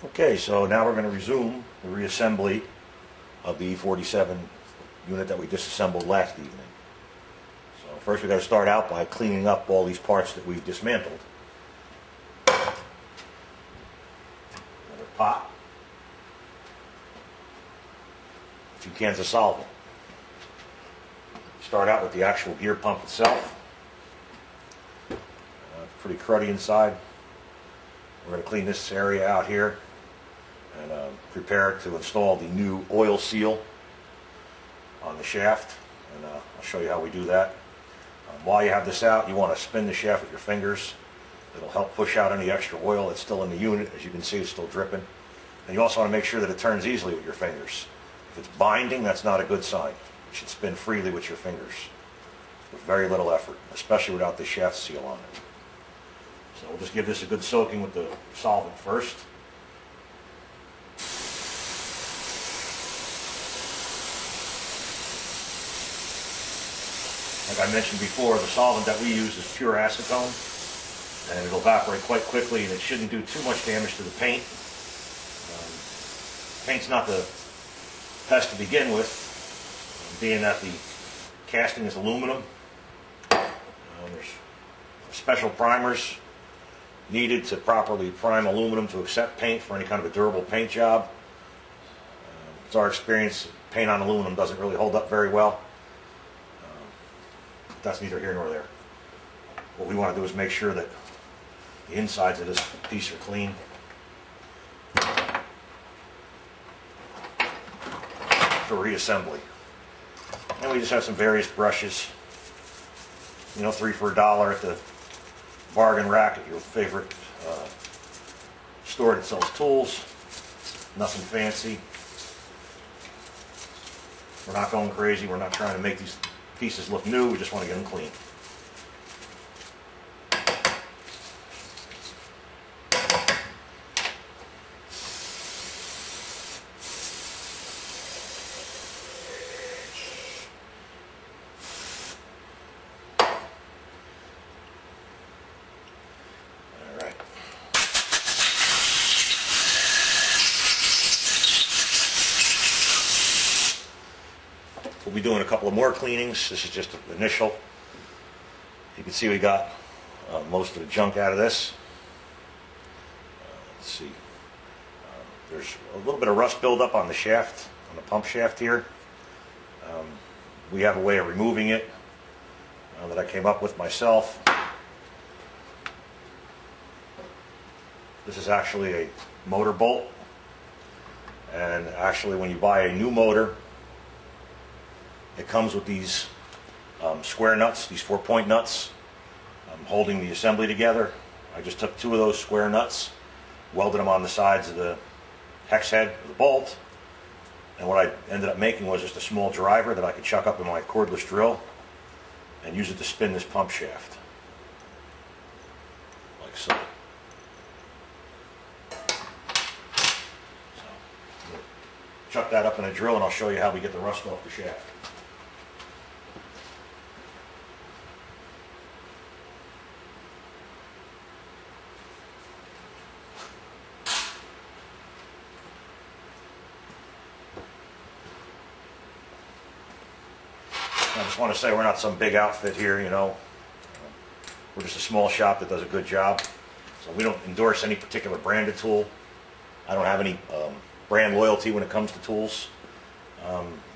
Okay, so now we're going to resume the reassembly of the E47 unit that we disassembled last evening. So first we've got to start out by cleaning up all these parts that we've dismantled. Another pot. A few cans of solvent. Start out with the actual gear pump itself. Pretty cruddy inside. We're going to clean this area out here and prepare to install the new oil seal on the shaft, and I'll show you how we do that. While you have this out, you want to spin the shaft with your fingers. It'll help push out any extra oil that's still in the unit. As you can see, it's still dripping. And you also want to make sure that it turns easily with your fingers. If it's binding, that's not a good sign. You should spin freely with your fingers with very little effort, especially without the shaft seal on it. So we'll just give this a good soaking with the solvent first. Like I mentioned before, the solvent that we use is pure acetone, and it'll evaporate quite quickly, and it shouldn't do too much damage to the paint. Paint's not the best to begin with, being that the casting is aluminum. There's special primers needed to properly prime aluminum to accept paint for any kind of a durable paint job. It's our experience, paint on aluminum doesn't really hold up very well. That's neither here nor there. What we want to do is make sure that the insides of this piece are clean. For reassembly. And we just have some various brushes. You know, 3 for $1 at the bargain rack at your favorite store that sells tools. Nothing fancy. We're not going crazy. We're not trying to make these pieces look new. We just want to get them clean. We'll be doing a couple of more cleanings. This is just an initial. You can see we got most of the junk out of this. Let's see. There's a little bit of rust buildup on the shaft, on the pump shaft here. We have a way of removing it that I came up with myself. This is actually a motor bolt. And actually when you buy a new motor, it comes with these square nuts, these 4-point nuts, holding the assembly together. I just took 2 of those square nuts, welded them on the sides of the hex head of the bolt, and what I ended up making was just a small driver that I could chuck up in my cordless drill and use it to spin this pump shaft, like so. Chuck that up in a drill and I'll show you how we get the rust off the shaft. I just want to say we're not some big outfit here, you know. We're just a small shop that does a good job. So we don't endorse any particular branded tool. I don't have any brand loyalty when it comes to tools.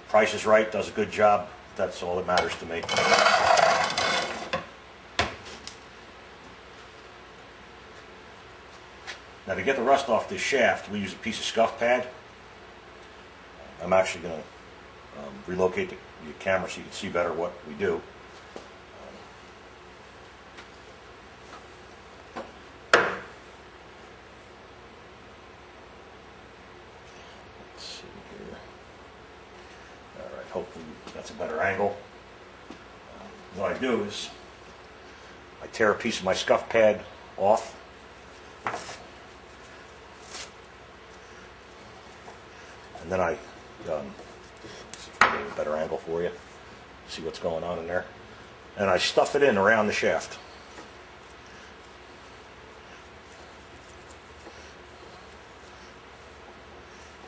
Price is right, does a good job. That's all that matters to me. Now to get the rust off this shaft, we use a piece of scuff pad. I'm actually going to relocate the camera so you can see better what we do. Let's see here. Alright, hopefully that's a better angle. What I do is I tear a piece of my scuff pad off. And then I a better angle for you, see what's going on in there, and I stuff it in around the shaft.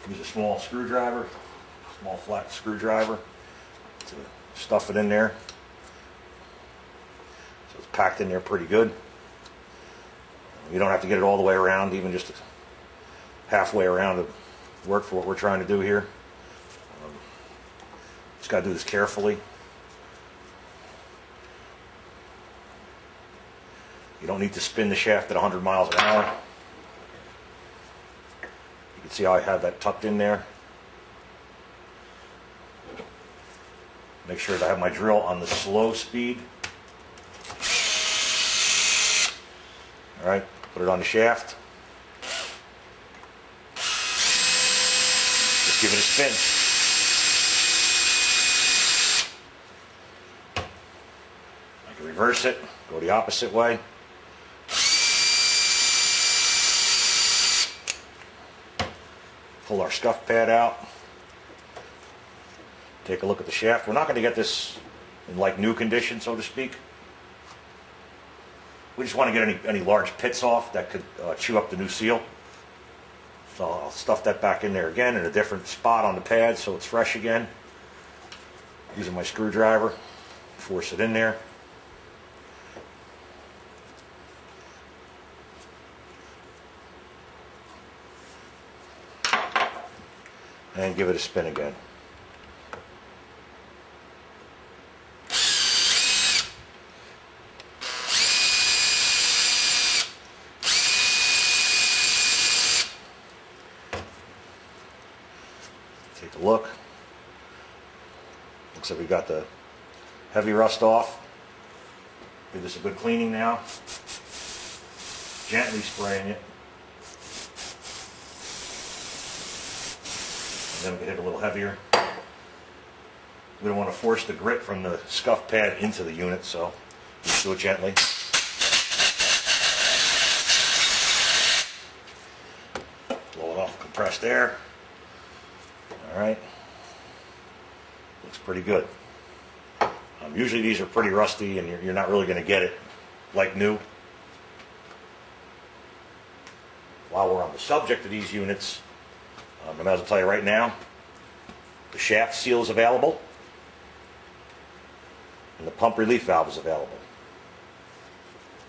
Use a small screwdriver, small flat screwdriver to stuff it in there. So it's packed in there pretty good. You don't have to get it all the way around, even just halfway around to work for what we're trying to do here. Just got to do this carefully. You don't need to spin the shaft at 100 miles an hour. You can see how I have that tucked in there. Make sure that I have my drill on the slow speed. All right, put it on the shaft. Just give it a spin. I can reverse it, go the opposite way. Pull our scuff pad out. Take a look at the shaft. We're not going to get this in like new condition, so to speak. We just want to get any large pits off that could chew up the new seal. So I'll stuff that back in there again in a different spot on the pad so it's fresh again. Using my screwdriver, force it in there. And give it a spin again. Take a look. Looks like we got the heavy rust off. Give this a good cleaning now. Gently spraying it. Then we can hit a little heavier. We don't want to force the grit from the scuff pad into the unit, so just do it gently. Blow it off compressed air. All right. Looks pretty good. Usually these are pretty rusty and you're not really going to get it like new. While we're on the subject of these units, I might as well tell you right now, the shaft seal is available and the pump relief valve is available.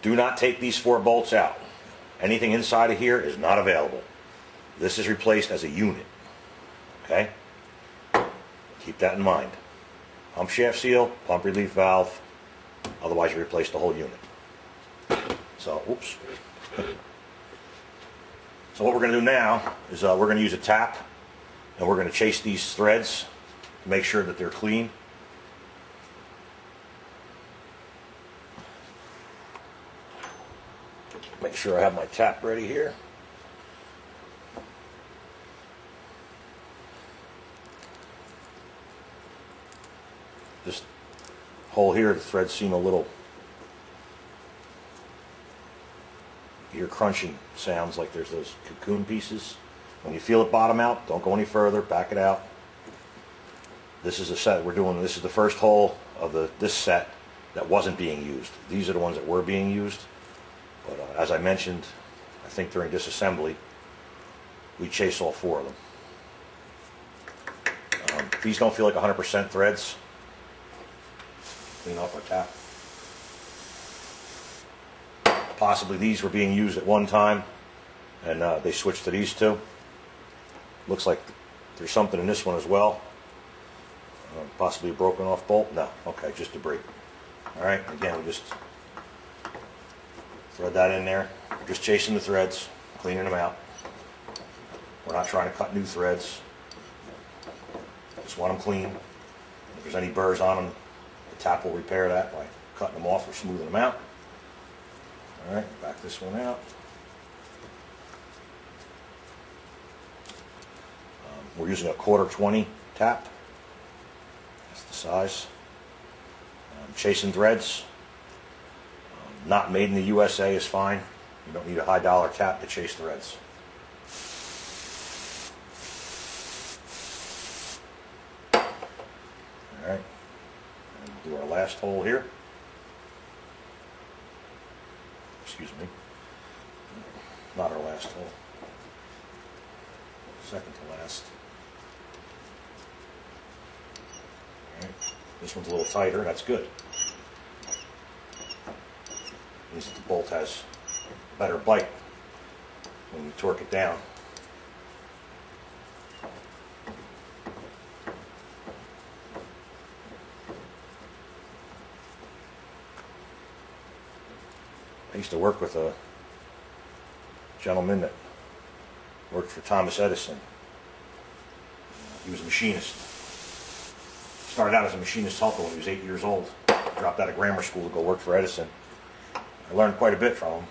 Do not take these 4 bolts out. Anything inside of here is not available. This is replaced as a unit. Okay? Keep that in mind. Pump shaft seal, pump relief valve, otherwise you replace the whole unit. So, oops. So what we're going to do now is we're going to use a tap and we're going to chase these threads to make sure that they're clean. Make sure I have my tap ready here. This hole here, the threads seem a little, you hear crunching sounds like there's those cocoon pieces. When you feel it bottom out, don't go any further, back it out. This is a set we're doing. This is the first hole of this set that wasn't being used. These are the ones that were being used. But as I mentioned, I think during disassembly, we chase all 4 of them. These don't feel like 100% threads. Clean off our tap. Possibly these were being used at one time and they switched to these 2. Looks like there's something in this one as well. Possibly a broken off bolt. No, okay, just debris. Alright, again, we just thread that in there. We're just chasing the threads, cleaning them out. We're not trying to cut new threads. Just want them clean. If there's any burrs on them, the tap will repair that by cutting them off or smoothing them out. Alright, back this one out. We're using a 1/4-20 tap. That's the size. Chasing threads. Not made in the USA is fine. You don't need a high-dollar tap to chase threads. Alright. And do our last hole here. Excuse me. Not our last hole. second to last. All right. This one's a little tighter, that's good. Means that the bolt has a better bite when you torque it down. I used to work with a gentleman that worked for Thomas Edison. He was a machinist. Started out as a machinist helper when he was 8 years old. Dropped out of grammar school to go work for Edison. I learned quite a bit from him.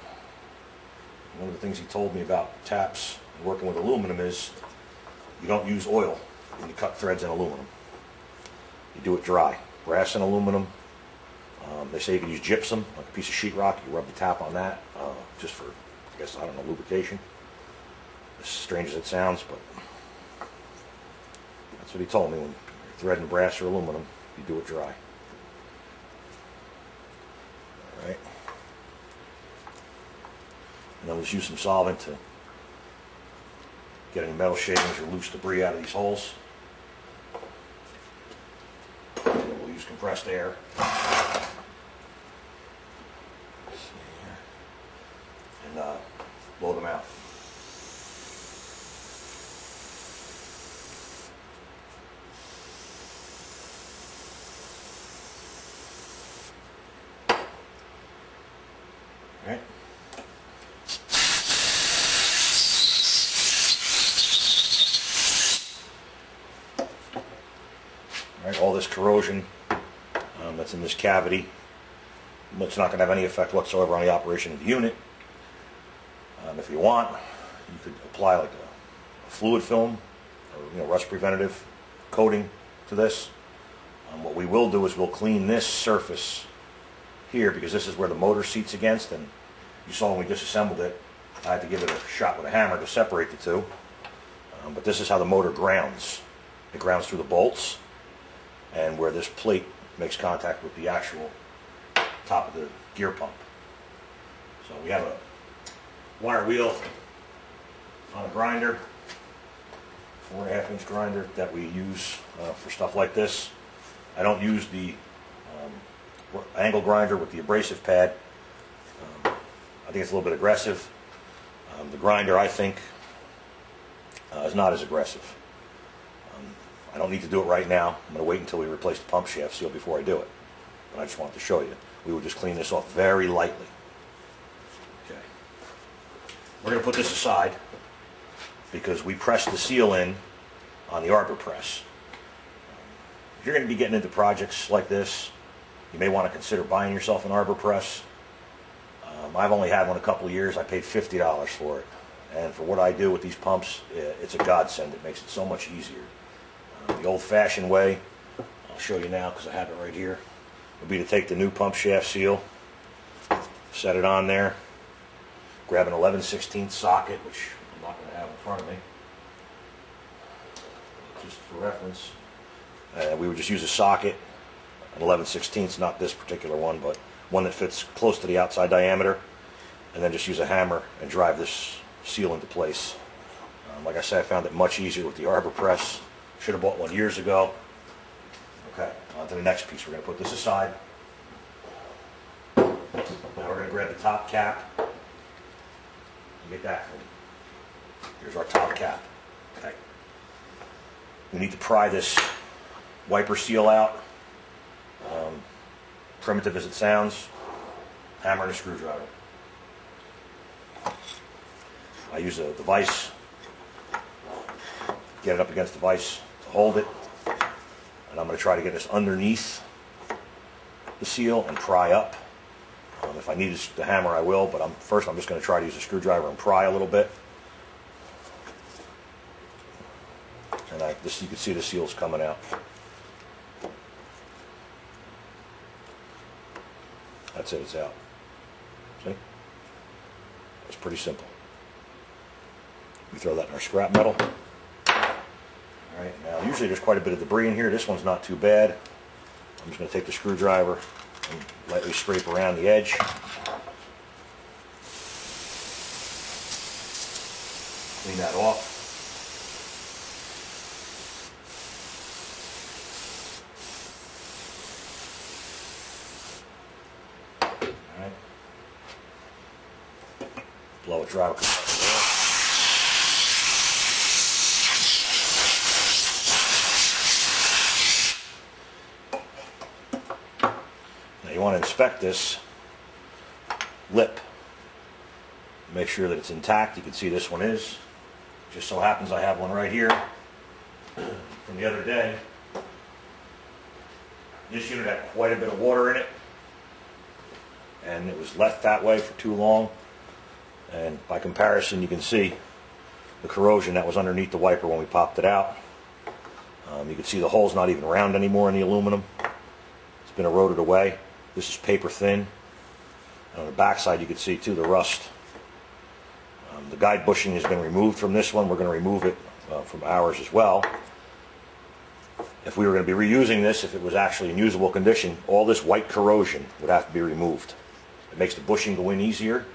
One of the things he told me about taps and working with aluminum is you don't use oil when you cut threads in aluminum. You do it dry. Brass and aluminum. They say you can use gypsum, like a piece of sheetrock. You rub the tap on that, just for, I guess, I don't know, lubrication. As strange as it sounds, but that's what he told me. When you're threading brass or aluminum, you do it dry. All right. And then we'll just use some solvent to get any metal shavings or loose debris out of these holes. We'll use compressed air. And blow them out. All right. All right, all this corrosion that's in this cavity, it's not going to have any effect whatsoever on the operation of the unit. If you want, you could apply like a fluid film or rust preventative coating to this. What we will do is we'll clean this surface here because this is where the motor seats against, and you saw when we disassembled it, I had to give it a shot with a hammer to separate the two. But this is how the motor grounds. It grounds through the bolts and where this plate makes contact with the actual top of the gear pump. So we have a wire wheel on a grinder, 4.5 inch grinder that we use for stuff like this. I don't use the angle grinder with the abrasive pad. I think it's a little bit aggressive. The grinder, I think, is not as aggressive. I don't need to do it right now. I'm going to wait until we replace the pump shaft seal before I do it. But I just wanted to show you. We would just clean this off very lightly. Okay. We're going to put this aside because we pressed the seal in on the arbor press. If you're going to be getting into projects like this, you may want to consider buying yourself an arbor press. I've only had one a couple of years. I paid $50 for it. And for what I do with these pumps, it's a godsend. It makes it so much easier. The old-fashioned way, I'll show you now because I have it right here, would be to take the new pump shaft seal, set it on there, grab an 11/16 socket, which I'm not going to have in front of me, just for reference. We would just use a socket, an 11/16, not this particular one, but one that fits close to the outside diameter, and then just use a hammer and drive this seal into place. Like I said, I found it much easier with the arbor press. Should have bought one years ago. Okay, on to the next piece. We're going to put this aside. Now we're going to grab the top cap and get that ready. Here's our top cap. Okay. We need to pry this wiper seal out. Primitive as it sounds, hammer and a screwdriver. I use a vise, get it up against the vise to hold it, and I'm going to try to get this underneath the seal and pry up. If I need the hammer, I will, but first I'm just going to try to use a screwdriver and pry a little bit. And you can see the seal's coming out. That's it, it's out. See? It's pretty simple. We throw that in our scrap metal. Alright, now usually there's quite a bit of debris in here. This one's not too bad. I'm just going to take the screwdriver and lightly scrape around the edge. Clean that off. Blow it dry with compressed air. Now you want to inspect this lip. Make sure that it's intact. You can see this one is. Just so happens I have one right here from the other day. This unit had quite a bit of water in it, and it was left that way for too long. And by comparison, you can see the corrosion that was underneath the wiper when we popped it out. You can see the hole's not even round anymore in the aluminum. It's been eroded away. This is paper thin. And on the back side, you can see too the rust. The guide bushing has been removed from this one. We're going to remove it from ours as well. If we were going to be reusing this, if it was actually in usable condition, all this white corrosion would have to be removed. It makes the bushing go in easier,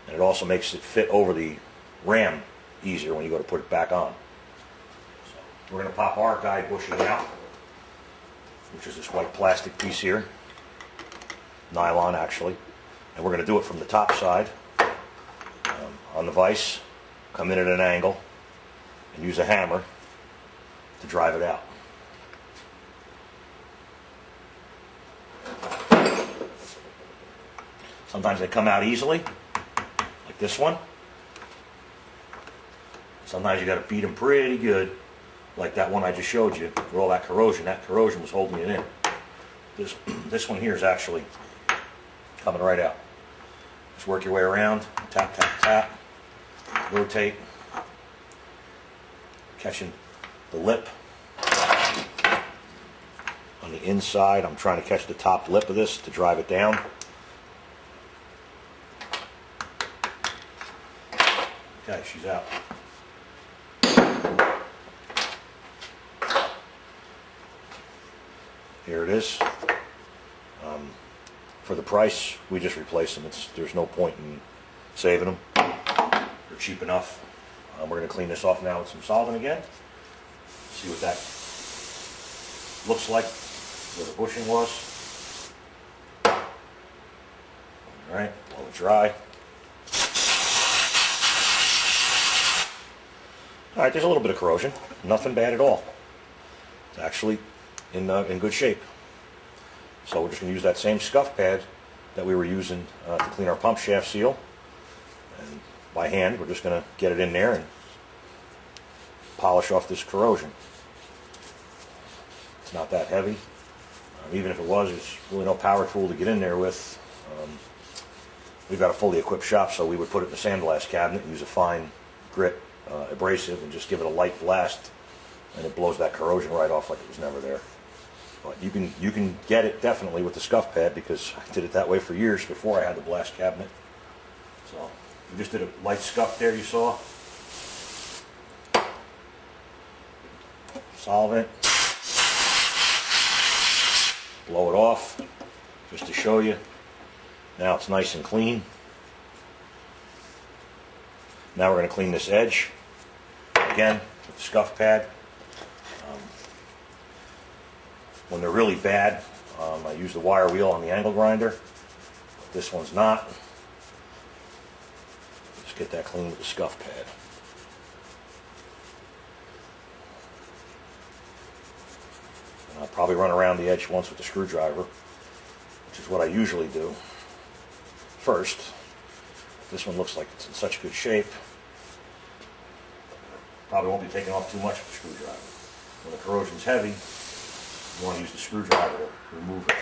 and it also makes it fit over the ram easier when you go to put it back on. So we're going to pop our guide bushing out, which is this white plastic piece here, nylon actually, and we're going to do it from the top side on the vise, come in at an angle, and use a hammer to drive it out. Sometimes they come out easily, like this one. Sometimes you got to beat them pretty good, like that one I just showed you, for all that corrosion. That corrosion was holding it in. This one here is actually coming right out. Just work your way around, tap, tap, tap, rotate, catching the lip on the inside. I'm trying to catch the top lip of this to drive it down. Okay, she's out. Here it is. For the price, we just replace them. There's no point in saving them. They're cheap enough. We're going to clean this off now with some solvent again. See what that looks like, where the bushing was. Alright, blow it dry. Alright, there's a little bit of corrosion. Nothing bad at all. It's actually in good shape. So we're just going to use that same scuff pad that we were using to clean our pump shaft seal. And by hand, we're just going to get it in there and polish off this corrosion. It's not that heavy. Even if it was, there's really no power tool to get in there with. We've got a fully equipped shop, so we would put it in the sandblast cabinet and use a fine grit abrasive and just give it a light blast, and it blows that corrosion right off like it was never there. But you can get it definitely with the scuff pad, because I did it that way for years before I had the blast cabinet. So we just did a light scuff there, you saw. Solvent. Blow it off just to show you. Now it's nice and clean. Now we're going to clean this edge again with the scuff pad. When they're really bad, I use the wire wheel on the angle grinder. But this one's not. Just get that clean with the scuff pad. And I'll probably run around the edge once with the screwdriver, which is what I usually do first. This one looks like it's in such good shape. Probably won't be taking off too much with the screwdriver. When the corrosion's heavy, you want to use the screwdriver to remove it.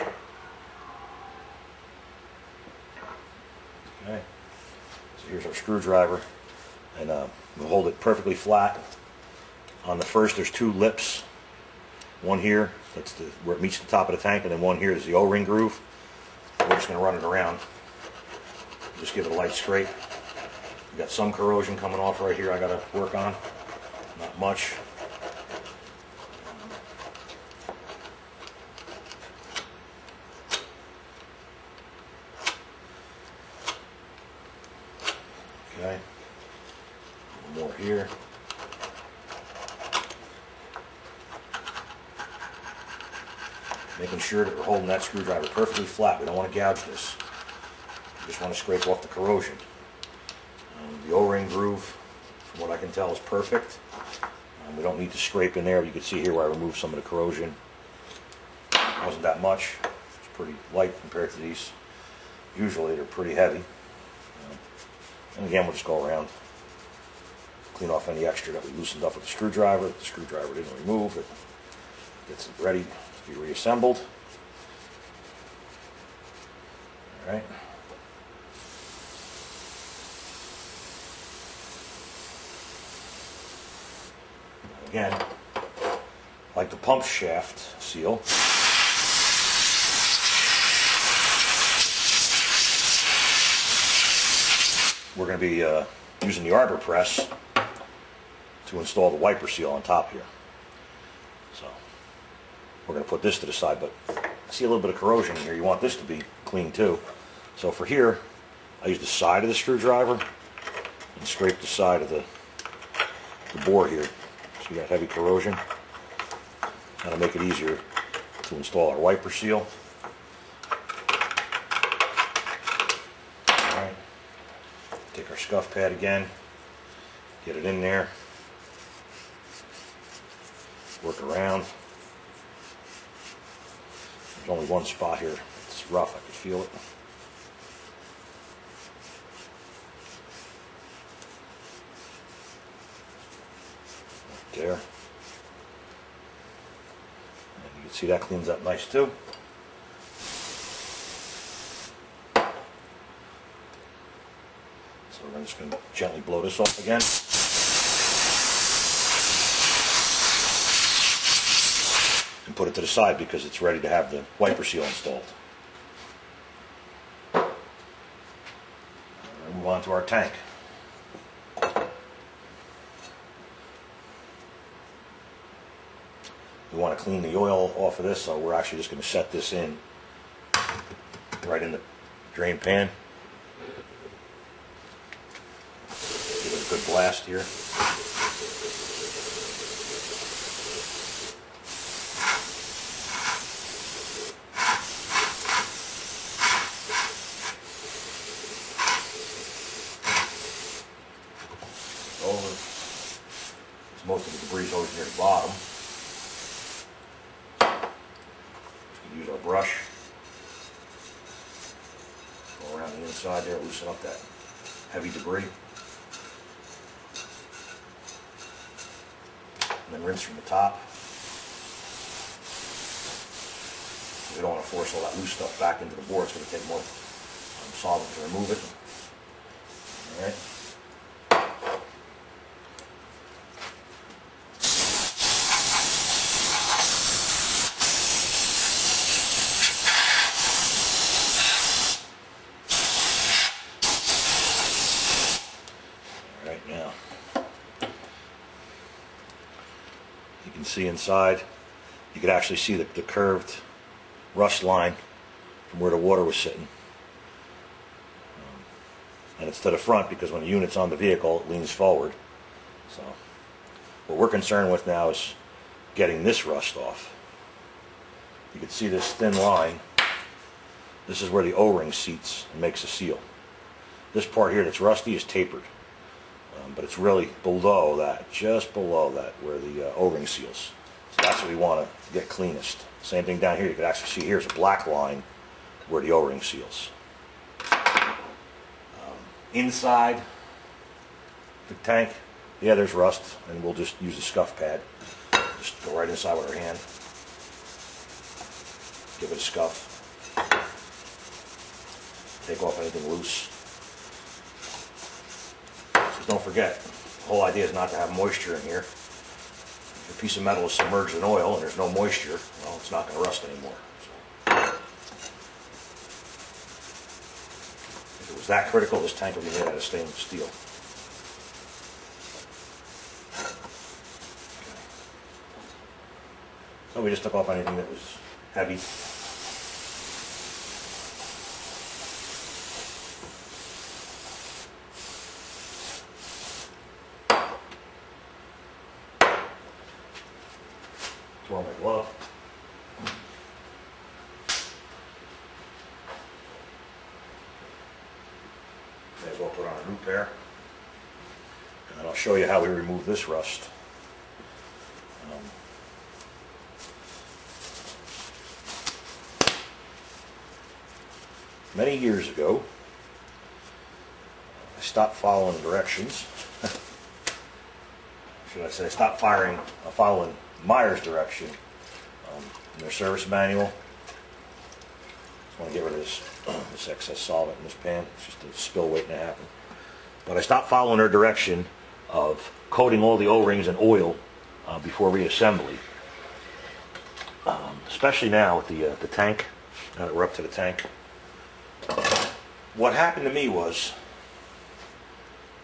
Okay. So here's our screwdriver, and we'll hold it perfectly flat. On the first, there's two lips. One here, that's where it meets the top of the tank, and then one here is the O-ring groove. We're just going to run it around. Just give it a light scrape. We've got some corrosion coming off right here I got to work on. Not much. Okay. A little more here. Making sure that we're holding that screwdriver perfectly flat. We don't want to gouge this. We just want to scrape off the corrosion. The O-ring groove, from what I can tell, is perfect. We don't need to scrape in there. You can see here where I removed some of the corrosion. It wasn't that much. It's pretty light compared to these. Usually they're pretty heavy. And again, we'll just go around, clean off any extra that we loosened up with the screwdriver. The screwdriver didn't remove. It gets it ready to be reassembled. All right. Again, like the pump shaft seal, we're going to be using the arbor press to install the wiper seal on top here. So we're going to put this to the side, but I see a little bit of corrosion here. You want this to be clean too. So for here, I use the side of the screwdriver and scrape the side of the bore here. So we got heavy corrosion. That'll make it easier to install our wiper seal. Alright. Take our scuff pad again, get it in there, work around. There's only one spot here. It's rough, I can feel it. There. And you can see that cleans up nice too. So we're just going to gently blow this off again. And put it to the side because it's ready to have the wiper seal installed. And move on to our tank. We want to clean the oil off of this, so we're actually just going to set this in right in the drain pan. Give it a good blast here. Over. Most of the debris is always near the bottom. Use our brush, go around the inside there, loosen up that heavy debris, and then rinse from the top. We don't want to force all that loose stuff back into the board. It's going to take more solvent to remove it. All right. Now, you can see inside, you could actually see the curved rust line from where the water was sitting. And it's to the front because when the unit's on the vehicle, it leans forward. So what we're concerned with now is getting this rust off. You can see this thin line. This is where the O-ring seats and makes a seal. This part here that's rusty is tapered. But it's really below that, just below that, where the O-ring seals. So that's what we want to get cleanest. Same thing down here. You can actually see here's a black line where the O-ring seals. Inside the tank, yeah, there's rust, and we'll just use the scuff pad. Just go right inside with our hand. Give it a scuff. Take off anything loose. Don't forget, the whole idea is not to have moisture in here. If a piece of metal is submerged in oil and there's no moisture, well, it's not going to rust anymore. So, if it was that critical, this tank would be made out of stainless steel. Okay. So we just took off anything that was heavy. Throw my glove. May as well put on a new pair. And I'll show you how we remove this rust. Many years ago, I stopped following directions. Should I say, stopped following Meyer's direction in their service manual. Just want to get rid of this excess solvent in this pan. It's just a spill waiting to happen. But I stopped following their direction of coating all the O-rings in oil before reassembly. Especially now with the tank, now that we're up to the tank. What happened to me was,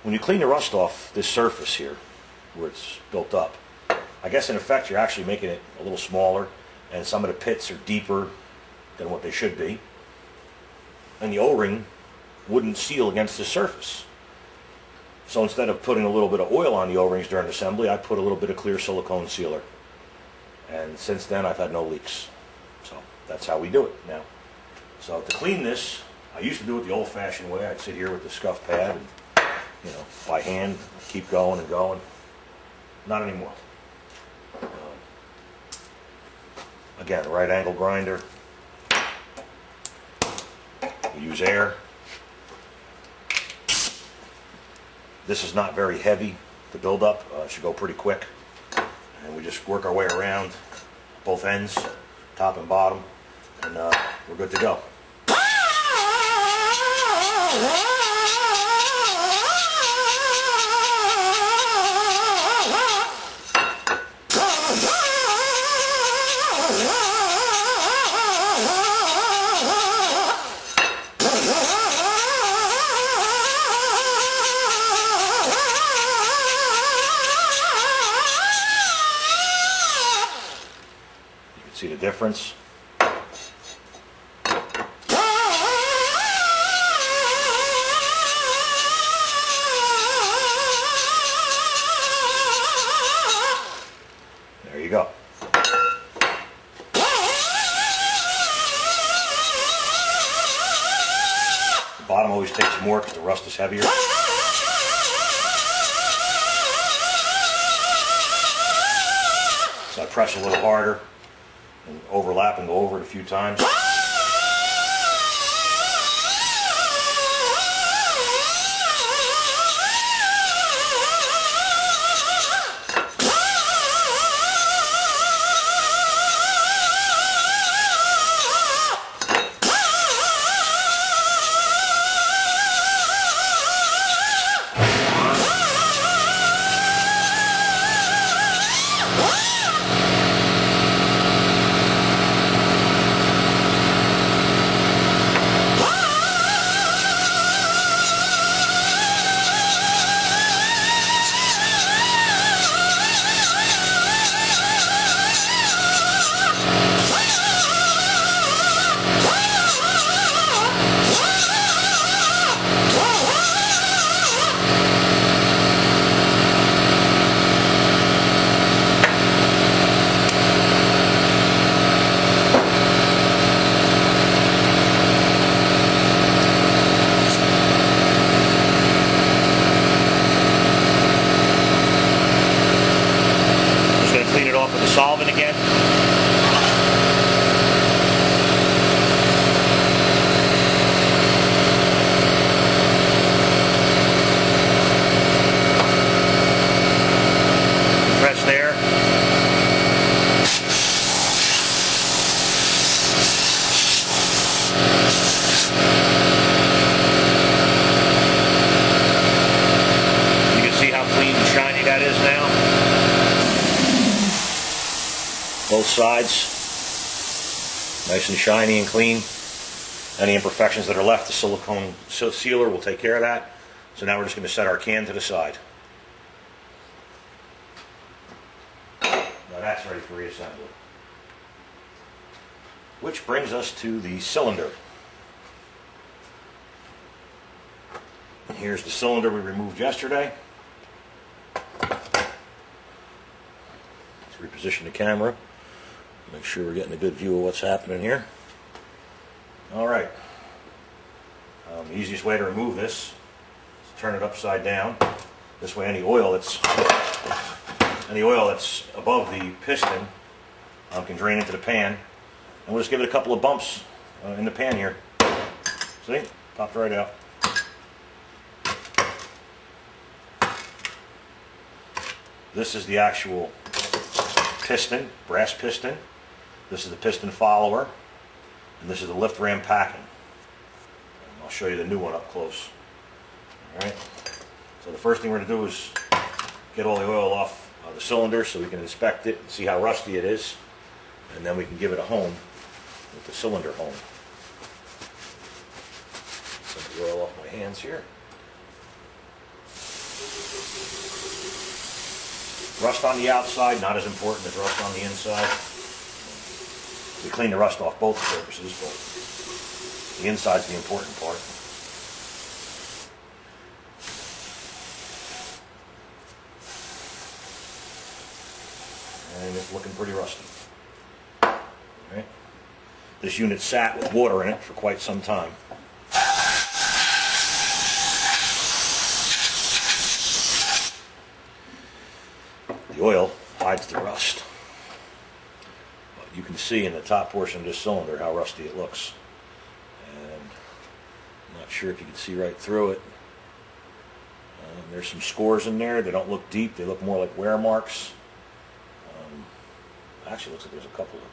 when you clean the rust off this surface here, where it's built up, I guess in effect you're actually making it a little smaller, and some of the pits are deeper than what they should be, and the O-ring wouldn't seal against the surface. So instead of putting a little bit of oil on the O-rings during assembly, I put a little bit of clear silicone sealer, and since then I've had no leaks. So that's how we do it now. So to clean this, I used to do it the old-fashioned way. I'd sit here with the scuff pad and, by hand, keep going and going. Not anymore. Again, a right angle grinder. We use air. This is not very heavy to build up. It should go pretty quick. And we just work our way around both ends, top and bottom, and we're good to go. You can see the difference. There you go. The bottom always takes more because the rust is heavier. So I press a little harder and overlap and go over it a few times. With the solvent again. Press there. You can see how clean and shiny that is now. Both sides, nice and shiny and clean. Any imperfections that are left, the silicone sealer will take care of that. So now we're just going to set our can to the side. Now that's ready for reassembly. Which brings us to the cylinder. Here's the cylinder we removed yesterday. Let's reposition the camera. Make sure we're getting a good view of what's happening here. Alright. The easiest way to remove this is to turn it upside down. This way any oil that's above the piston can drain into the pan. And we'll just give it a couple of bumps in the pan here. See? Popped right out. This is the actual piston, brass piston. This is the piston follower. And this is the lift ram packing. And I'll show you the new one up close. Alright? So the first thing we're going to do is get all the oil off the cylinder so we can inspect it and see how rusty it is. And then we can give it a home with the cylinder home. Some oil off my hands here. Rust on the outside, not as important as rust on the inside. We clean the rust off both surfaces, but the inside's the important part. And it's looking pretty rusty. Right. This unit sat with water in it for quite some time. The oil hides the rust. But you can see in the top portion of this cylinder how rusty it looks. And I'm not sure if you can see right through it. There's some scores in there. They don't look deep. They look more like wear marks. Actually, looks like there's a couple of them.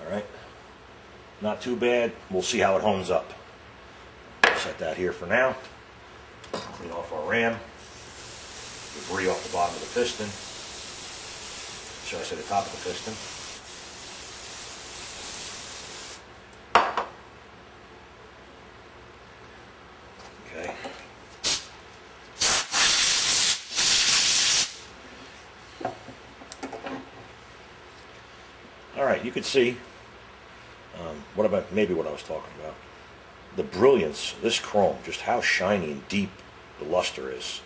Alright. Not too bad. We'll see how it hones up. Set that here for now. Clean off our ram. Debris off the bottom of the piston. Should I say the top of the piston? Okay. Alright, you can see what I was talking about. The brilliance of this chrome, just how shiny and deep the luster is.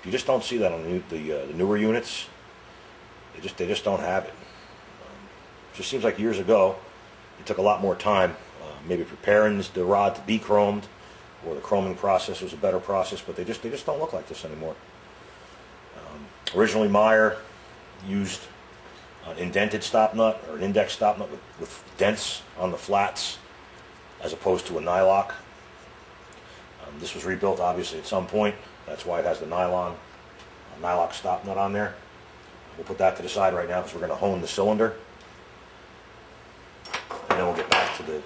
You just don't see that on the newer units. They just don't have it. It just seems like years ago it took a lot more time, maybe preparing the rod to be chromed, or the chroming process was a better process. But they just don't look like this anymore. Originally, Meyer used an indented stop nut or an index stop nut with dents on the flats, as opposed to a nylock. This was rebuilt obviously at some point. That's why it has the nylock stop nut on there. We'll put that to the side right now because we're going to hone the cylinder. And then we'll get back to the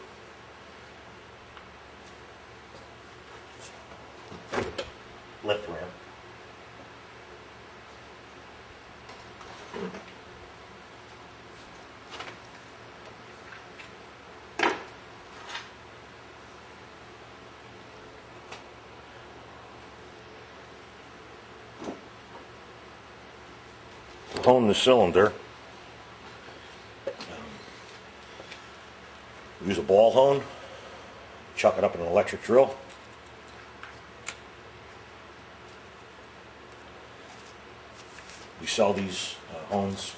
lift ram. Hone the cylinder. Use a ball hone. Chuck it up in an electric drill. We sell these hones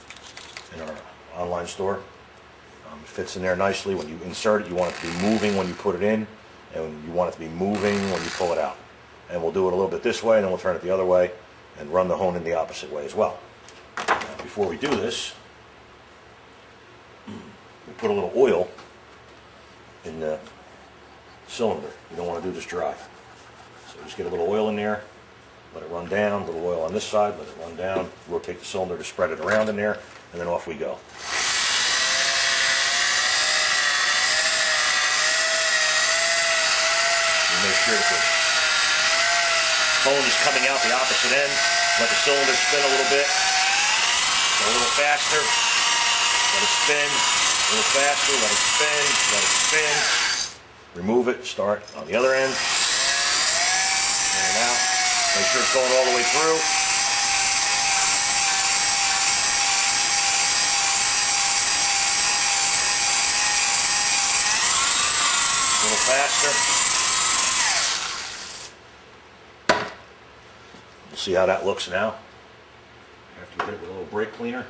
in our online store. It fits in there nicely. When you insert it, you want it to be moving when you put it in, and you want it to be moving when you pull it out. And we'll do it a little bit this way, and then we'll turn it the other way and run the hone in the opposite way as well. Before we do this, we put a little oil in the cylinder. You don't want to do this dry. So just get a little oil in there, let it run down, a little oil on this side, let it run down, rotate the cylinder to spread it around in there, and then off we go. You make sure that the hone is coming out the opposite end. Let the cylinder spin a little bit. A little faster, let it spin, a little faster, let it spin, let it spin. Remove it, start on the other end, and out. Make sure it's going all the way through. A little faster. We'll see how that looks now. After you hit it with a little brake cleaner.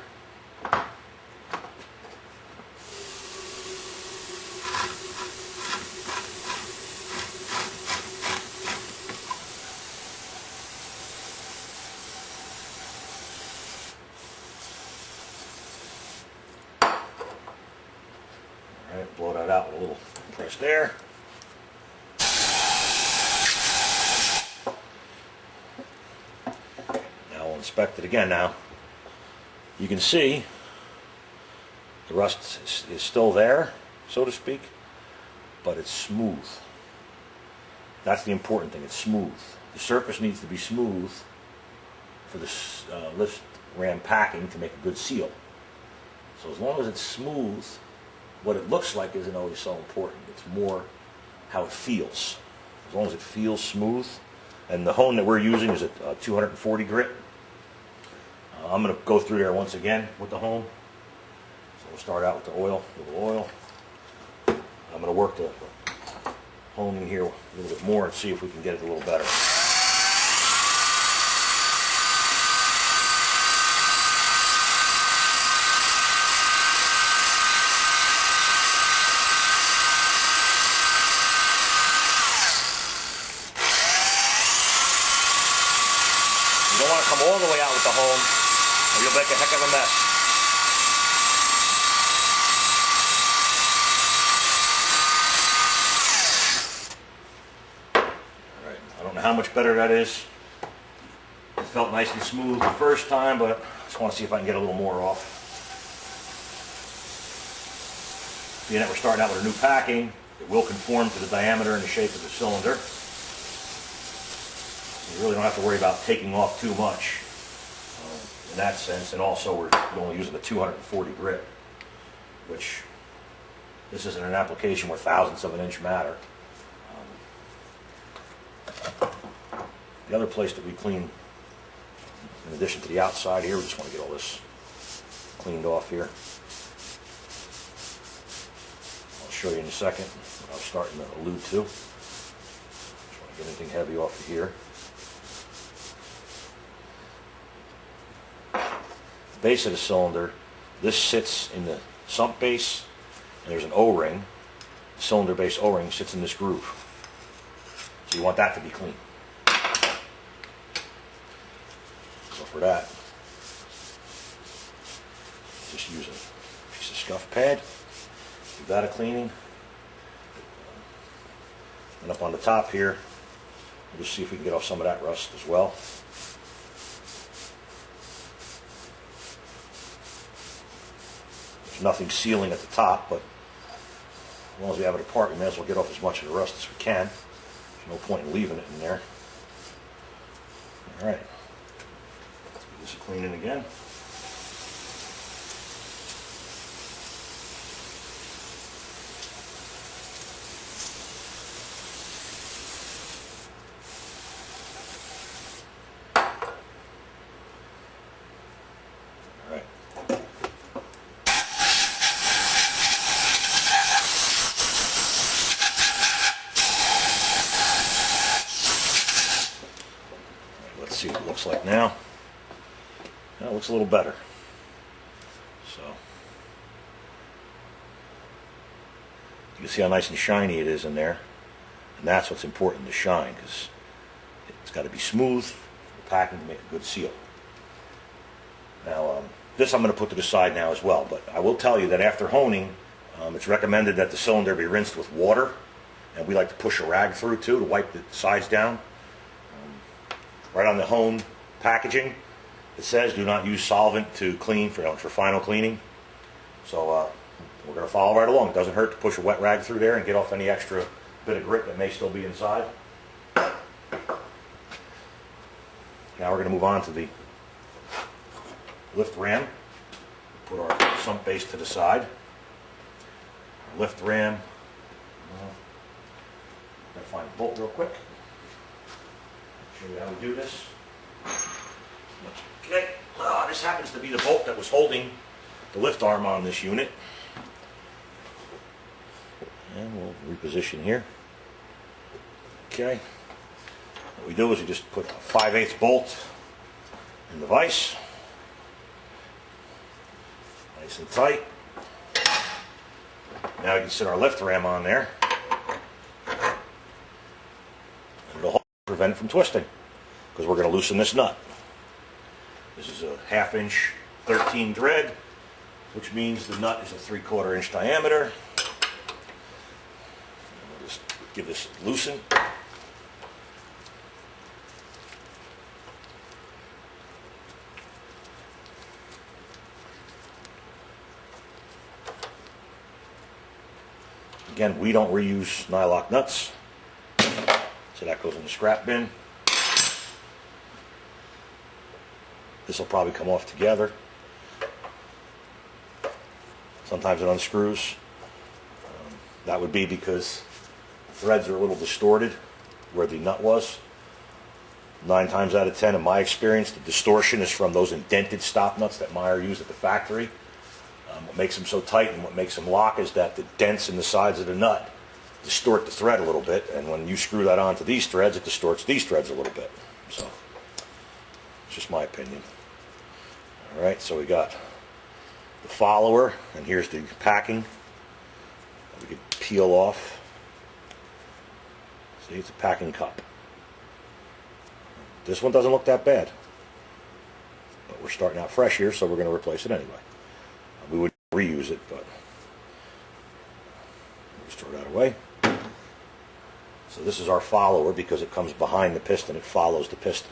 out with a little press there. Now we'll inspect it again. Now you can see the rust is still there, so to speak, but it's smooth. That's the important thing, it's smooth. The surface needs to be smooth for this lift ram packing to make a good seal. So as long as it's smooth, what it looks like isn't always so important. It's more how it feels. As long as it feels smooth. And the hone that we're using is a 240 grit. I'm going to go through there once again with the hone. So we'll start out with the oil, a little oil. I'm going to work the hone in here a little bit more and see if we can get it a little better. You don't want to come all the way out with the hone, or you'll make a heck of a mess. Alright, I don't know how much better that is. It felt nice and smooth the first time, but I just want to see if I can get a little more off. Being that we're starting out with a new packing, it will conform to the diameter and the shape of the cylinder. You really don't have to worry about taking off too much in that sense, and also we're only using the 240 grit, which this isn't an application where thousandths of an inch matter. The other place that we clean, in addition to the outside here, we just want to get all this cleaned off here. I'll show you in a second what I was starting to allude to. Just want to get anything heavy off of here. Base of the cylinder, this sits in the sump base, and there's an O-ring. The cylinder base O-ring sits in this groove. So you want that to be clean. So for that, just use a piece of scuff pad, give that a cleaning. And up on the top here, we'll just see if we can get off some of that rust as well. There's nothing sealing at the top, but as long as we have it apart, we may as well get off as much of the rust as we can. There's no point in leaving it in there. All right, let's give this a cleaning again. Let's see what it looks like now. It looks a little better. So you can see how nice and shiny it is in there, and that's what's important, to shine, because it's got to be smooth for the packing to make a good seal. Now this I'm going to put to the side now as well, but I will tell you that after honing, it's recommended that the cylinder be rinsed with water, and we like to push a rag through too to wipe the sides down. Right on the hone packaging, it says do not use solvent to clean for final cleaning. So we're going to follow right along. It doesn't hurt to push a wet rag through there and get off any extra bit of grit that may still be inside. Now we're going to move on to the lift ram. Put our sump base to the side. Our lift ram. I'm going to find a bolt real quick. Show you how we do this. Okay, this happens to be the bolt that was holding the lift arm on this unit. And we'll reposition here. Okay. What we do is we just put a 5/8 bolt in the vise. Nice and tight. Now we can sit our lift ram on there. And it'll prevent it from twisting, because we're going to loosen this nut. This is a 1/2 inch 13 thread, which means the nut is a 3/4 inch diameter. give this a loosen. Again, we don't reuse nylock nuts, so that goes in the scrap bin. This will probably come off together. Sometimes it unscrews. That would be because threads are a little distorted where the nut was. 9 times out of 10, in my experience, the distortion is from those indented stop nuts that Meyer used at the factory. What makes them so tight and what makes them lock is that the dents in the sides of the nut distort the thread a little bit, and when you screw that onto these threads, it distorts these threads a little bit. So, it's just my opinion. Alright, so we got the follower, and here's the packing. We could peel off. See, it's a packing cup. This one doesn't look that bad, but we're starting out fresh here, so we're going to replace it anyway. We would reuse it, but let's throw that away. So this is our follower because it comes behind the piston. It follows the piston.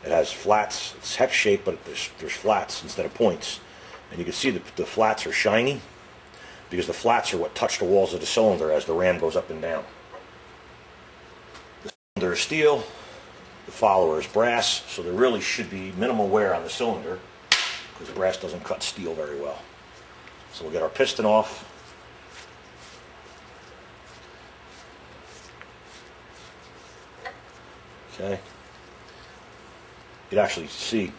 It has flats. It's hex shaped, but there's flats instead of points. And you can see the flats are shiny because the flats are what touch the walls of the cylinder as the ram goes up and down. The cylinder is steel. The follower is brass, so there really should be minimal wear on the cylinder because brass doesn't cut steel very well. So we'll get our piston off. Okay. You can actually see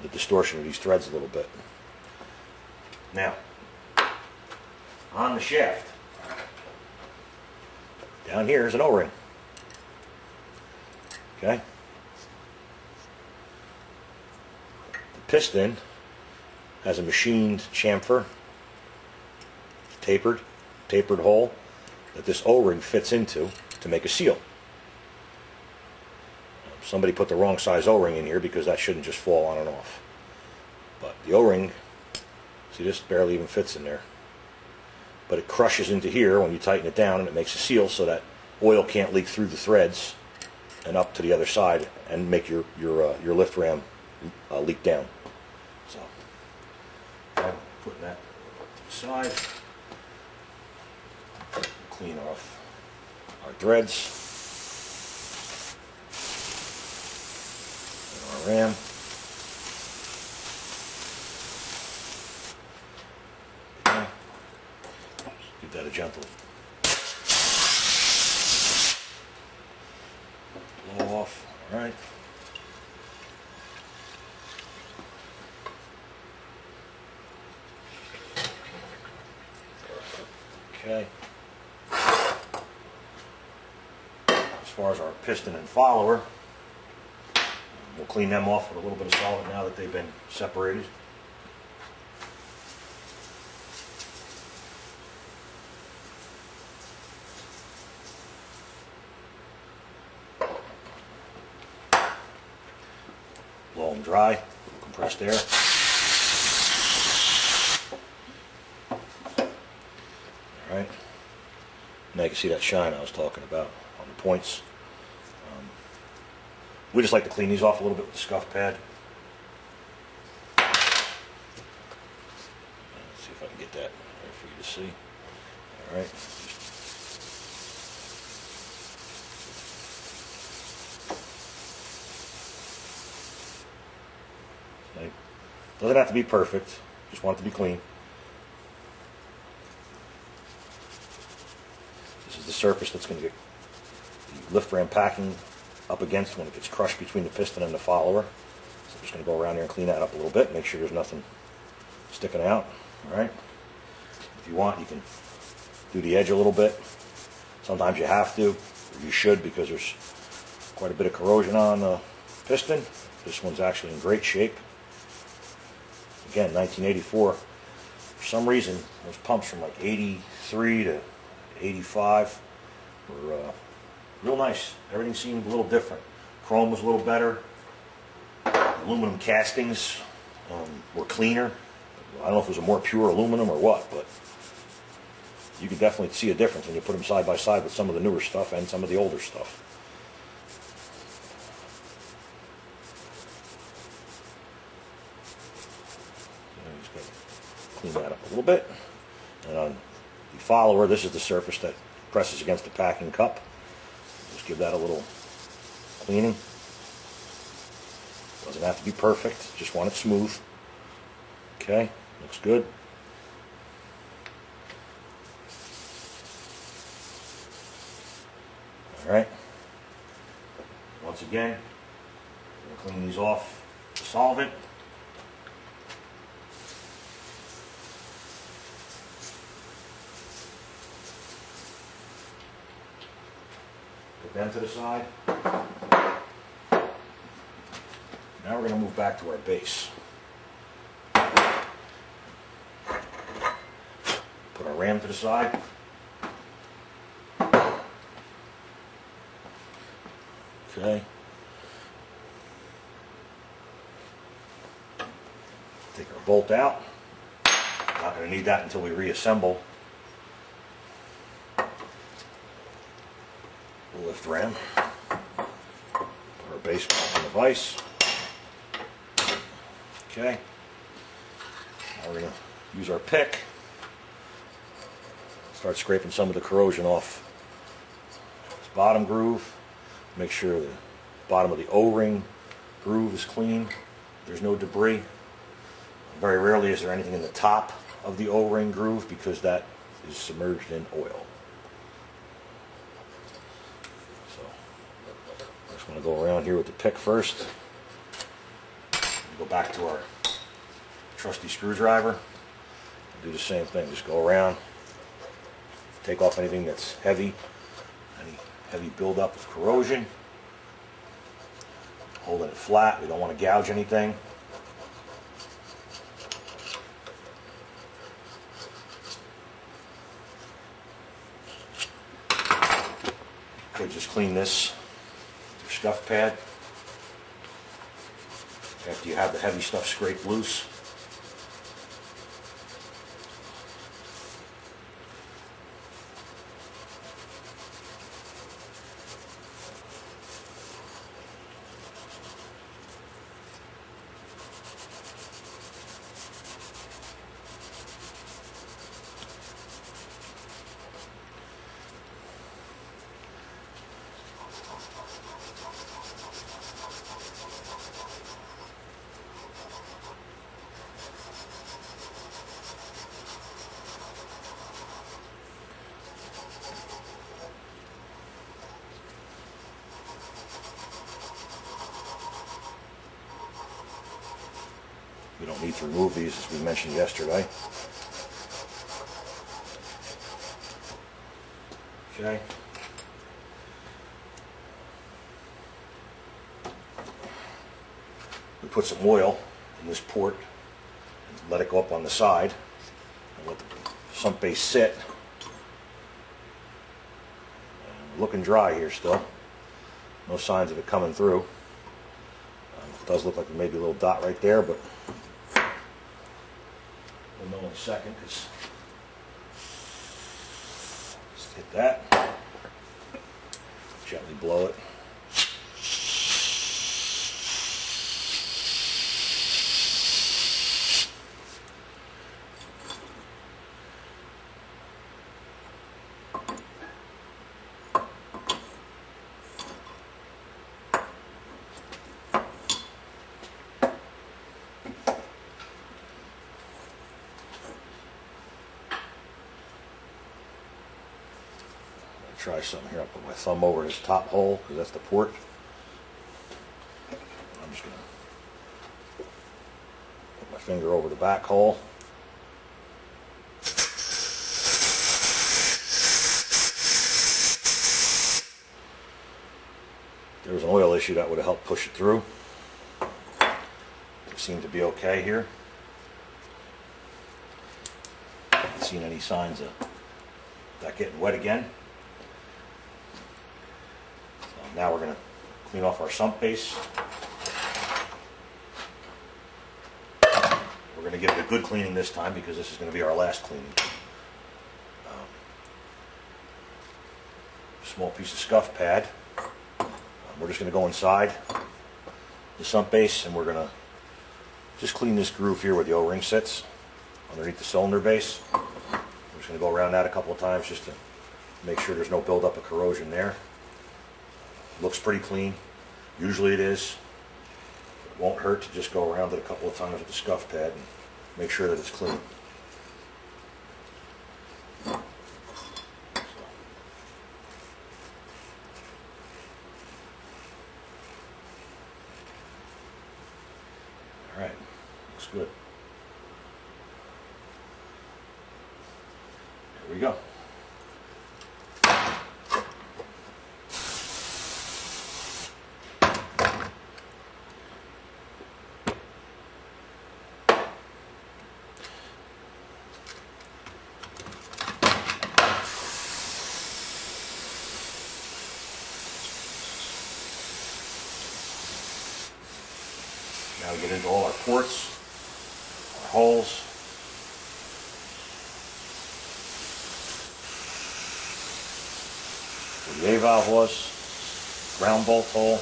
the distortion of these threads a little bit. Now, on the shaft, down here is an O-ring. Okay. The piston has a machined chamfer, tapered hole that this O-ring fits into to make a seal. Somebody put the wrong size O-ring in here because that shouldn't just fall on and off. But the O-ring, see, this barely even fits in there. But it crushes into here when you tighten it down, and it makes a seal so that oil can't leak through the threads and up to the other side and make your lift ram leak down. So, I'm putting that to the side. Clean off our threads. And our ram. Okay. Give that a gentle blow off. All right. Okay. As far as our piston and follower, we'll clean them off with a little bit of solvent now that they've been separated. Blow them dry, compressed air. Alright, now you can see that shine I was talking about on the points. We just like to clean these off a little bit with the scuff pad. Let's see if I can get that there for you to see. Alright. Okay. Doesn't have to be perfect, just want it to be clean. This is the surface that's going to get the lift ram packing up against when it gets crushed between the piston and the follower. So I'm just going to go around here and clean that up a little bit, make sure there's nothing sticking out. Alright. If you want, you can do the edge a little bit. Sometimes you have to, or you should, because there's quite a bit of corrosion on the piston. This one's actually in great shape. Again, 1984. For some reason, those pumps from like 83 to 85 were real nice. Everything seemed a little different. Chrome was a little better. Aluminum castings were cleaner. I don't know if it was a more pure aluminum or what, but you can definitely see a difference when you put them side by side with some of the newer stuff and some of the older stuff. Just going to clean that up a little bit. And on the follower, this is the surface that presses against the packing cup. Just give that a little cleaning. Doesn't have to be perfect, just want it smooth. Okay, looks good. Alright, once again, we're going to clean these off with solvent. Put them to the side. Now we're going to move back to our base. Put our ram to the side. Okay. Take our bolt out. Not going to need that until we reassemble. We'll lift ram. Put our base back in the vise. Okay. Now we're going to use our pick. Start scraping some of the corrosion off this bottom groove. Make sure the bottom of the O-ring groove is clean. There's no debris. Very rarely is there anything in the top of the O-ring groove because that is submerged in oil. So I just want to go around here with the pick first. Go back to our trusty screwdriver. Do the same thing. Just go around, take off anything that's heavy, any heavy buildup of corrosion. Holding it flat. We don't want to gouge anything. Could just clean this with your scuff pad after you have the heavy stuff scraped loose. We don't need to remove these, as we mentioned yesterday. Okay. We put some oil in this port and let it go up on the side and let the sump base sit. And looking dry here still. No signs of it coming through. It does look like maybe a little dot right there, but we'll know in a second. Just hit that. Gently blow it. Try something here. I'll put my thumb over this top hole because that's the port. I'm just going to put my finger over the back hole. There was an oil issue that would have helped push it through. It seemed to be okay here. Haven't seen any signs of that getting wet again. Now we're going to clean off our sump base. We're going to give it a good cleaning this time because this is going to be our last cleaning. small piece of scuff pad. We're just going to go inside the sump base and we're going to just clean this groove here where the O-ring sits underneath the cylinder base. We're just going to go around that a couple of times just to make sure there's no buildup of corrosion there. Looks pretty clean. Usually it is. It won't hurt to just go around it a couple of times with the scuff pad and make sure that it's clean. Alright, looks good. There we go. Now we get into all our ports, our holes. Where the A-valve was, ground bolt hole.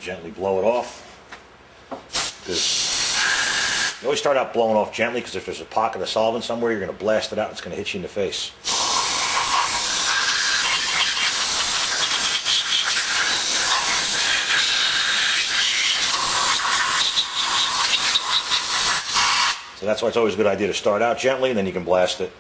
Gently blow it off. Because you always start out blowing off gently, because if there's a pocket of solvent somewhere, you're going to blast it out and it's going to hit you in the face. So that's why it's always a good idea to start out gently and then you can blast it.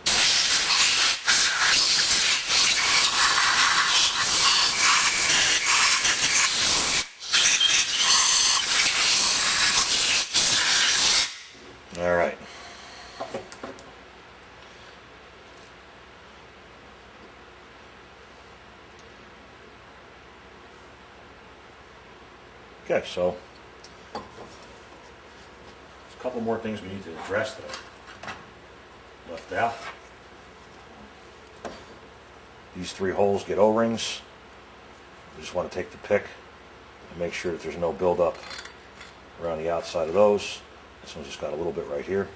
All right. Okay, so there's a couple more things we need to address that I left out. These three holes get O-rings. We just want to take the pick and make sure that there's no buildup around the outside of those. This one's just got a little bit right here.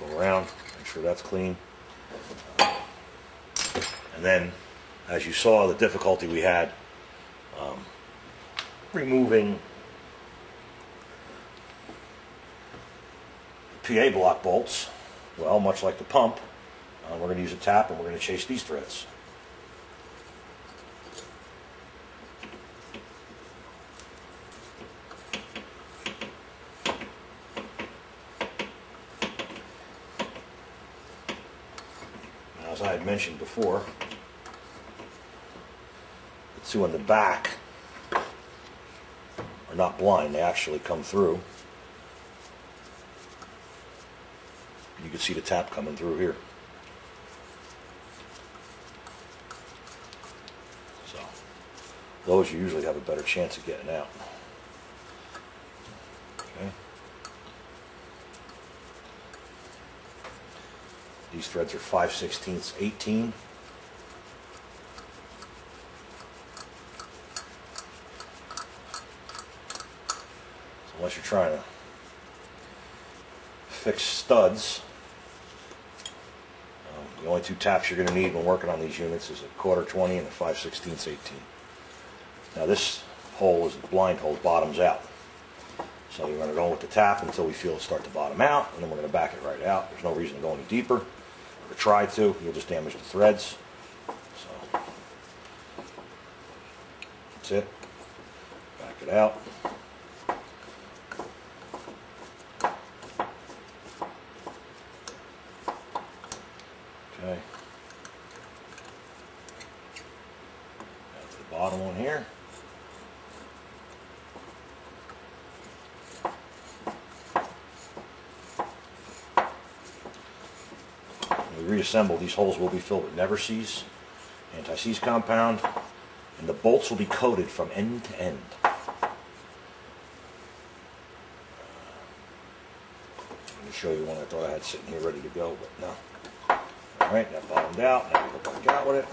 Go around, make sure that's clean. And then, as you saw, the difficulty we had removing the PA block bolts. Well, much like the pump, we're going to use a tap and we're going to chase these threads. As I had mentioned before, the two on the back are not blind, they actually come through. You can see the tap coming through here. So, those you usually have a better chance of getting out. Okay. These threads are 5/16 18. So unless you're trying to fix studs, the only two taps you're going to need when working on these units is a 1/4 20 and a 5/16 18. Now this hole is the blind hole, bottoms out. So you're going to go with the tap until we feel it start to bottom out, and then we're going to back it right out. There's no reason to go any deeper. Or try to, you'll just damage the threads. So that's it. Back it out. Okay. Down to the bottom one here. we reassemble, these holes will be filled with never seize, anti-seize compound, and the bolts will be coated from end to end. Let me show you one I thought I had sitting here ready to go, but no. Alright, that bottomed out. Now we go back out with it.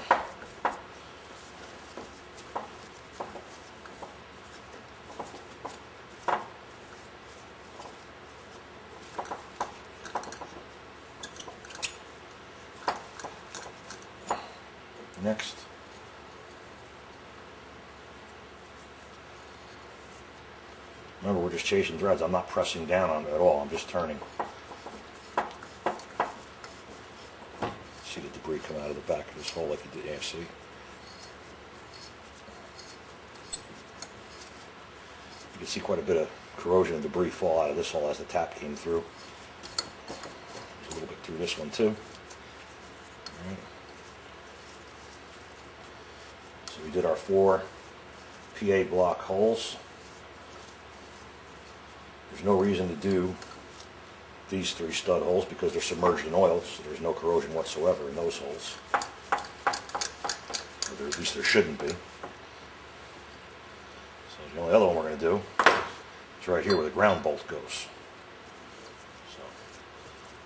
Next. Remember, we're just chasing threads. I'm not pressing down on it at all. I'm just turning. See the debris come out of the back of this hole like you did. Yeah, see? You can see quite a bit of corrosion and debris fall out of this hole as the tap came through. There's a little bit through this one too. All right. So we did our 4 PA block holes. There's no reason to do these 3 stud holes because they're submerged in oil, so there's no corrosion whatsoever in those holes. Or at least there shouldn't be. So the only other one we're going to do is right here where the ground bolt goes. So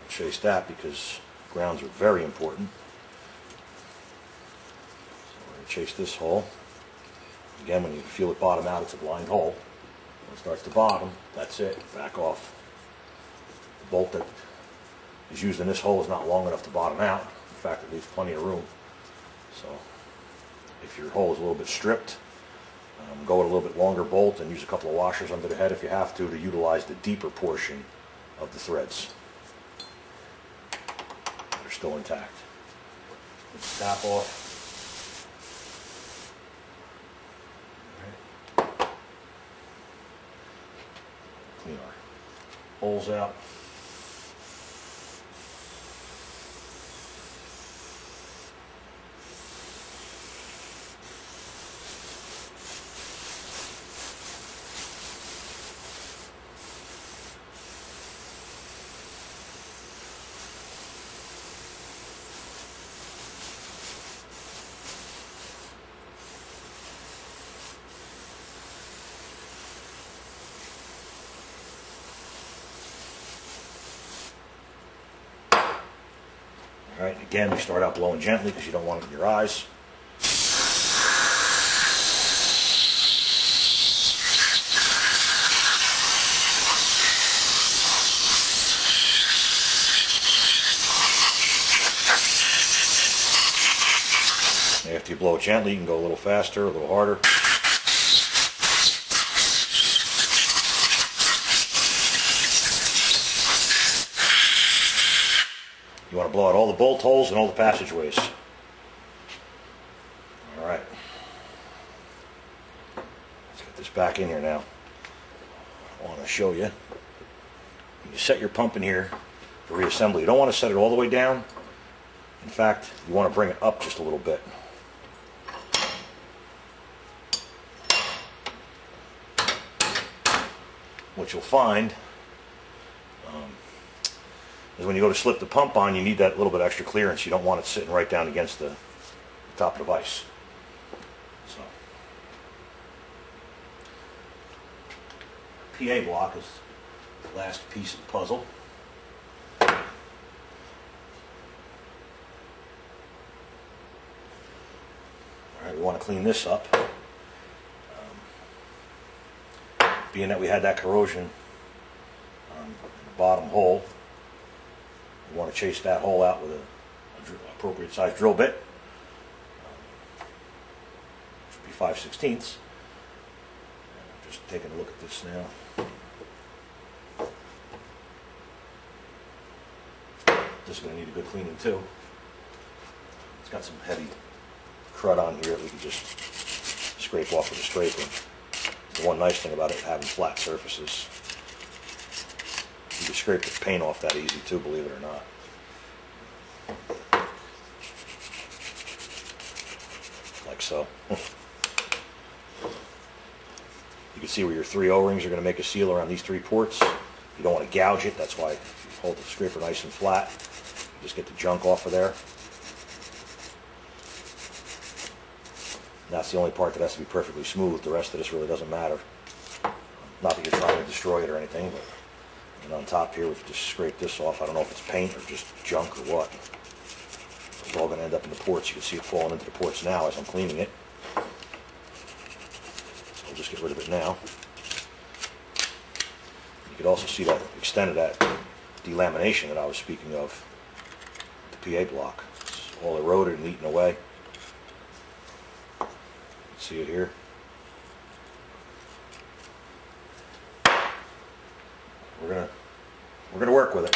I'll chase that because grounds are very important. So we're going to chase this hole. Again, when you feel it bottom out, it's a blind hole. When it starts to bottom, that's it. Back off. The bolt that is used in this hole is not long enough to bottom out. In fact, it leaves plenty of room. So if your hole is a little bit stripped, go with a little bit longer bolt and use a couple of washers under the head if you have to utilize the deeper portion of the threads. They're still intact. Put the tap off. Clean our holes out. All right, again, we start out blowing gently because you don't want it in your eyes. After you blow it gently, you can go a little faster, a little harder. You want to blow out all the bolt holes and all the passageways. All right. Let's get this back in here now. I want to show you. You set your pump in here for reassembly. You don't want to set it all the way down. In fact, you want to bring it up just a little bit. What you'll find is when you go to slip the pump on, you need that little bit extra clearance. You don't want it sitting right down against the top of the vise. So, PA block is the last piece of the puzzle. All right, we want to clean this up. Being that we had that corrosion in the bottom hole, we want to chase that hole out with an appropriate size drill bit. Should be 5/16. Just taking a look at this now. This is going to need a good cleaning too. It's got some heavy crud on here that we can just scrape off with a scraper. The one nice thing about it having flat surfaces. You can scrape the paint off that easy too, believe it or not. Like so. You can see where your 3 O-rings are going to make a seal around these 3 ports. You don't want to gouge it, that's why you hold the scraper nice and flat. Just get the junk off of there. That's the only part that has to be perfectly smooth. The rest of this really doesn't matter. Not that you're trying to destroy it or anything, but and on top here, we can just scrape this off. I don't know if it's paint or just junk or what. It's all going to end up in the ports. You can see it falling into the ports now as I'm cleaning it. So I'll just get rid of it now. You can also see that extent of that delamination that I was speaking of. The PA block. It's all eroded and eaten away. See it here. We're gonna work with it.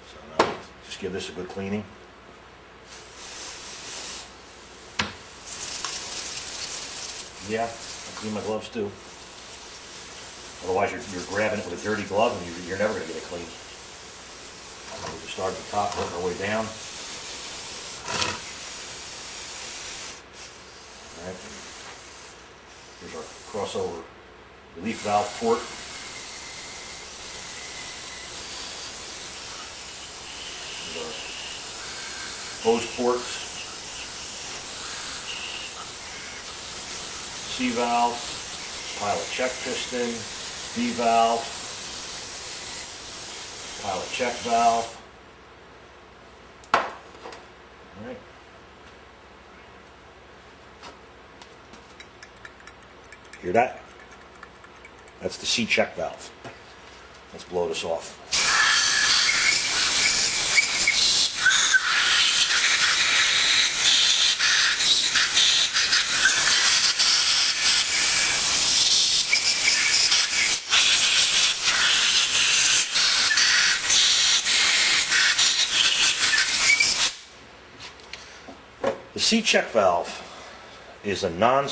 So now just give this a good cleaning. Yeah, I clean my gloves too. Otherwise, you're grabbing it with a dirty glove and you're never gonna get it clean. We'll just start at the top, work our way down. All right. Here's our crossover relief valve port. Hose ports, C valve, pilot check piston, D valve, pilot check valve. All right. Hear that? That's the C check valve. Let's blow this off. The C check valve is a non